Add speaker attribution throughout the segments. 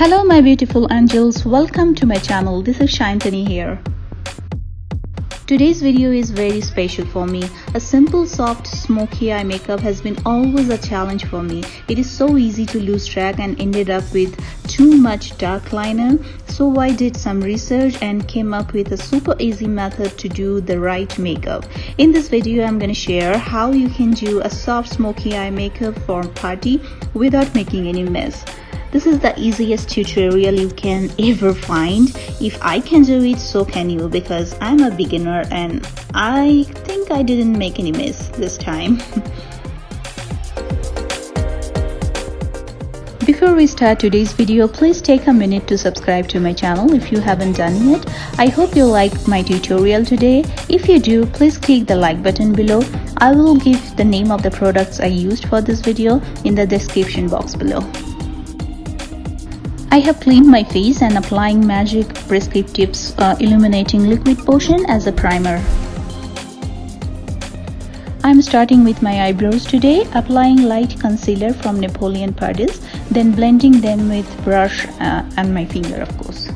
Speaker 1: Hello my beautiful angels, welcome to my channel. This is Sayantani here. Today's video is very special for me. A simple soft smoky eye makeup has been always a challenge for me. It is so easy to lose track and ended up with too much dark liner. So I did some research and came up with a super easy method to do the right makeup. In this video I'm going to share how you can do a soft smoky eye makeup for a party without making any mess. This is the easiest tutorial you can ever find. If I can do it, so can you, because I'm a beginner and I think I didn't make any mess this time. Before we start today's video, please take a minute to subscribe to my channel if you haven't done yet. I hope you liked my tutorial today. If you do, please click the like button below. I will give the name of the products I used for this video in the description box below. I have cleaned my face and applying Magic Prescriptives Illuminating Liquid Potion as a primer. I'm starting with my eyebrows today, applying light concealer from Napoleon Perdis, then blending them with brush and my finger, of course.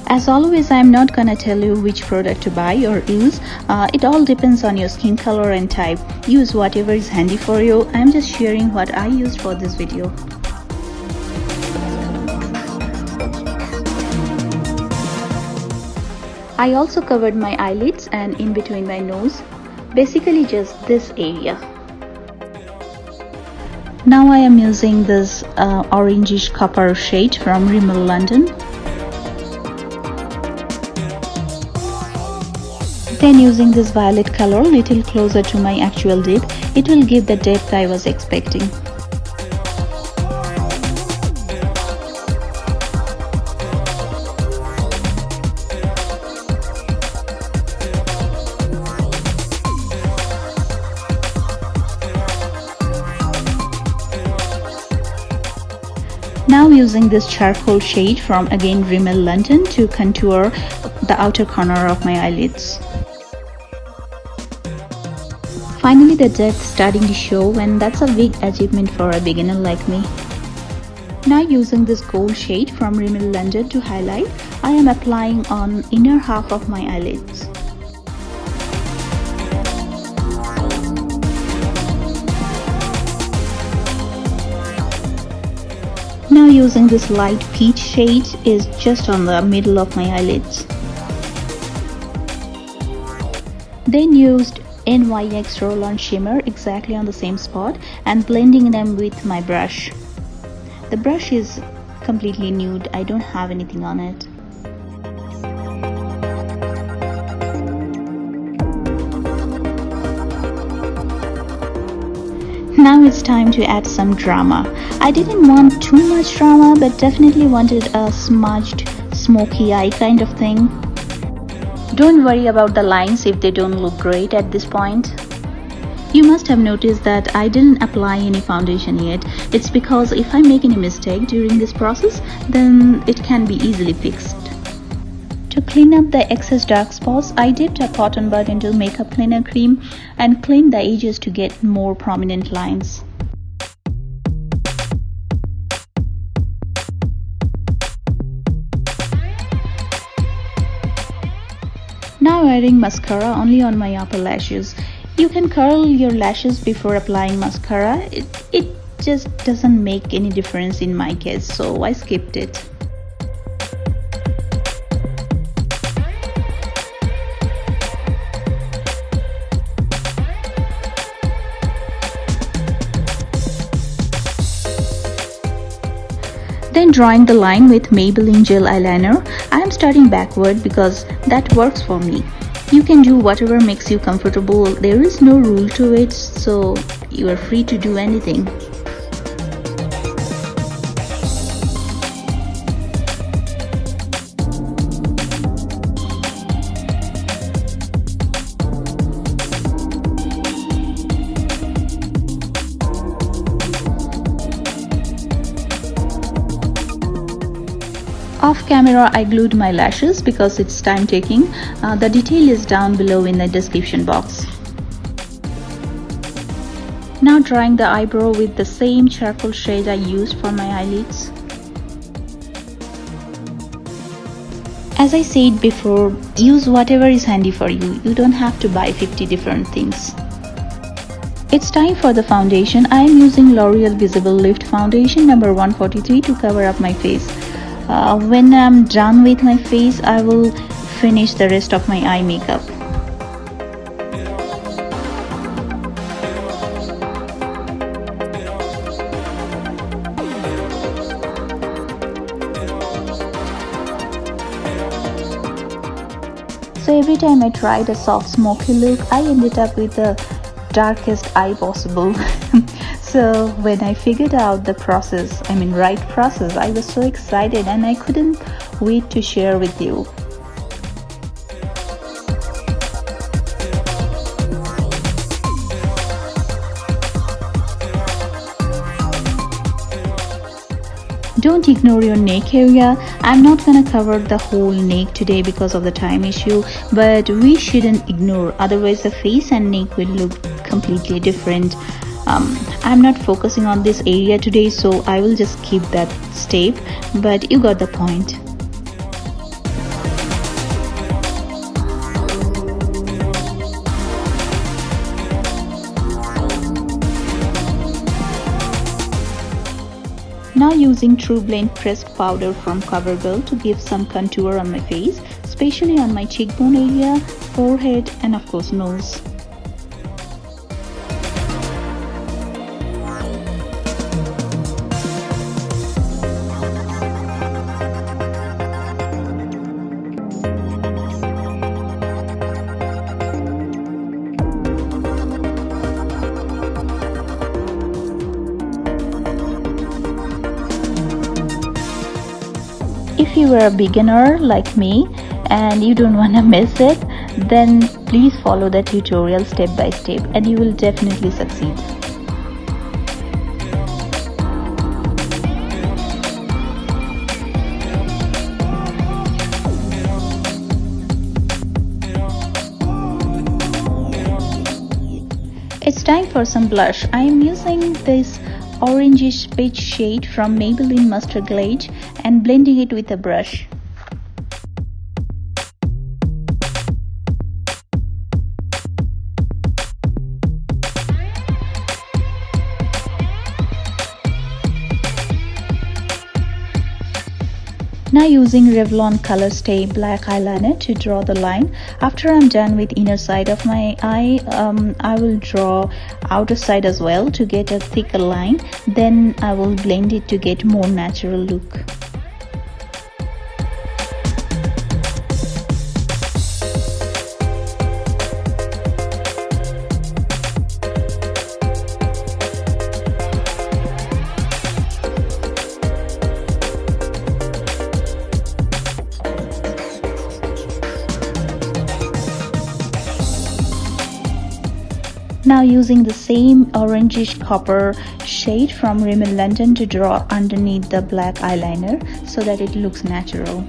Speaker 1: As always, I'm not gonna tell you which product to buy or use. It all depends on your skin color and type. Use whatever is handy for you. I'm just sharing what I used for this video. I also covered my eyelids and in between my nose, basically just this area. Now I am using this orangish copper shade from Rimmel London. Then using this violet color little closer to my actual dip, it will give the depth I was expecting. Now using this charcoal shade from again Rimmel London to contour the outer corner of my eyelids. Finally, the depth starting to show, and that's a big achievement for a beginner like me. Now using this gold shade from Rimmel London to highlight, I am applying on inner half of my eyelids. Now using this light peach shade is just on the middle of my eyelids. Then used NYX Roll-On Shimmer exactly on the same spot and blending them with my brush. The brush is completely nude, I don't have anything on it. Now it's time to add some drama. I didn't want too much drama, but definitely wanted a smudged smoky eye kind of thing. Don't worry about the lines if they don't look great at this point. You must have noticed that I didn't apply any foundation yet. It's because if I make any mistake during this process, then it can be easily fixed. To clean up the excess dark spots, I dipped a cotton bud into makeup cleaner cream and cleaned the edges to get more prominent lines. Now adding mascara only on my upper lashes. You can curl your lashes before applying mascara. It just doesn't make any difference in my case, so I skipped it. Then drawing the line with Maybelline gel eyeliner, I am starting backward because that works for me. You can do whatever makes you comfortable, there is no rule to it, so you are free to do anything. Off camera I glued my lashes because it's time taking. The detail is down below in the description box. Now drawing the eyebrow with the same charcoal shade I used for my eyelids. As I said before, use whatever is handy for you. You don't have to buy 50 different things. It's time for the foundation. I am using L'Oreal Visible Lift Foundation number 143 to cover up my face. When I'm done with my face, I will finish the rest of my eye makeup. So every time I tried a soft smoky look, I ended up with the darkest eye possible. So when I figured out the right process, I was so excited and I couldn't wait to share with you. Don't ignore your neck area. I'm not gonna cover the whole neck today because of the time issue, but we shouldn't ignore, otherwise the face and neck will look completely different. I'm not focusing on this area today, so I will just skip that step, but you got the point. Now using True Blend pressed powder from COVERGIRL to give some contour on my face, especially on my cheekbone area, forehead and of course nose. If you are a beginner like me and you don't want to miss it, then please follow the tutorial step by step and you will definitely succeed. It's time for some blush. I am using this orangish peach shade from Maybelline Master Glaze and blending it with a brush. Now using Revlon Color Stay black eyeliner to draw the line. After I'm done with inner side of my eye, I will draw outer side as well to get a thicker line. Then I will blend it to get more natural look. Now using the same orangish copper shade from Rimmel London to draw underneath the black eyeliner so that it looks natural.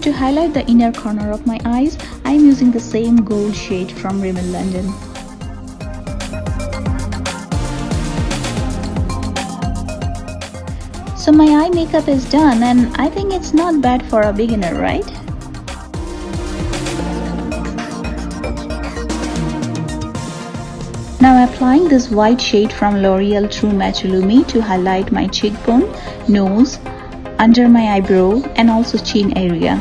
Speaker 1: To highlight the inner corner of my eyes, I am using the same gold shade from Rimmel London. So my eye makeup is done and I think it's not bad for a beginner, right? Now applying this white shade from L'Oreal True Match LUMi to highlight my cheekbone, nose, under my eyebrow and also chin area.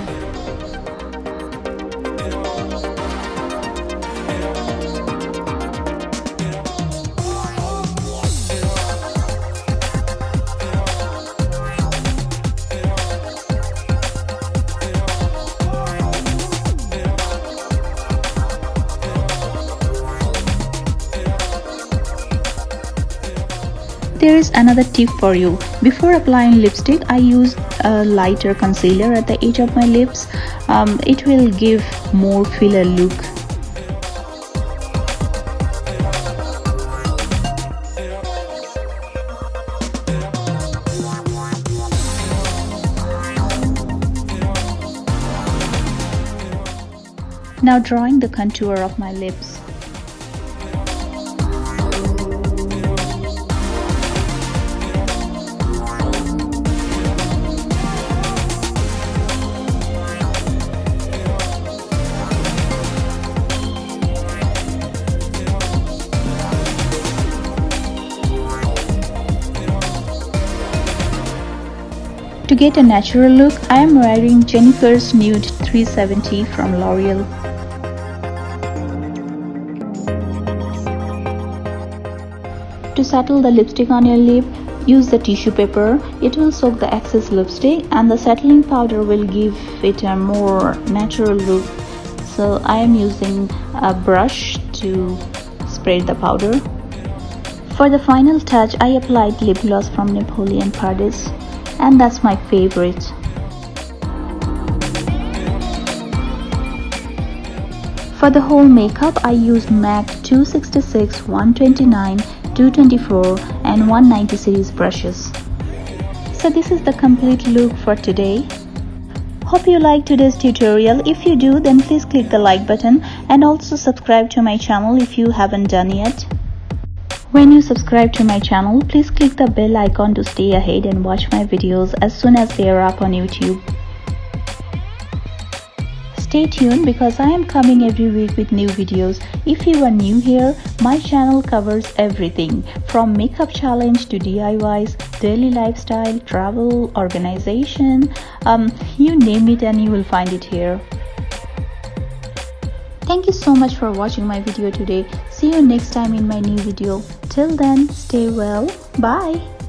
Speaker 1: There is another tip for you. Before applying lipstick, I use a lighter concealer at the edge of my lips. It will give more filler look. Now drawing the contour of my lips. To get a natural look, I am wearing Jennifer's Nude 370 from L'Oreal. To settle the lipstick on your lip, use the tissue paper. It will soak the excess lipstick and the settling powder will give it a more natural look. So I am using a brush to spread the powder. For the final touch, I applied lip gloss from Napoleon Perdis, and that's my favorite. For the whole makeup, I used MAC 266, 129, 224 and 190 series brushes. So this is the complete look for today. Hope you liked today's tutorial. If you do, then please click the like button and also subscribe to my channel if you haven't done yet. When you subscribe to my channel, please click the bell icon to stay ahead and watch my videos as soon as they are up on YouTube. Stay tuned because I am coming every week with new videos. If you are new here, my channel covers everything from makeup challenge to DIYs, daily lifestyle, travel, organization, you name it and you will find it here. Thank you so much for watching my video today. See you next time in my new video. Till then, stay well. Bye.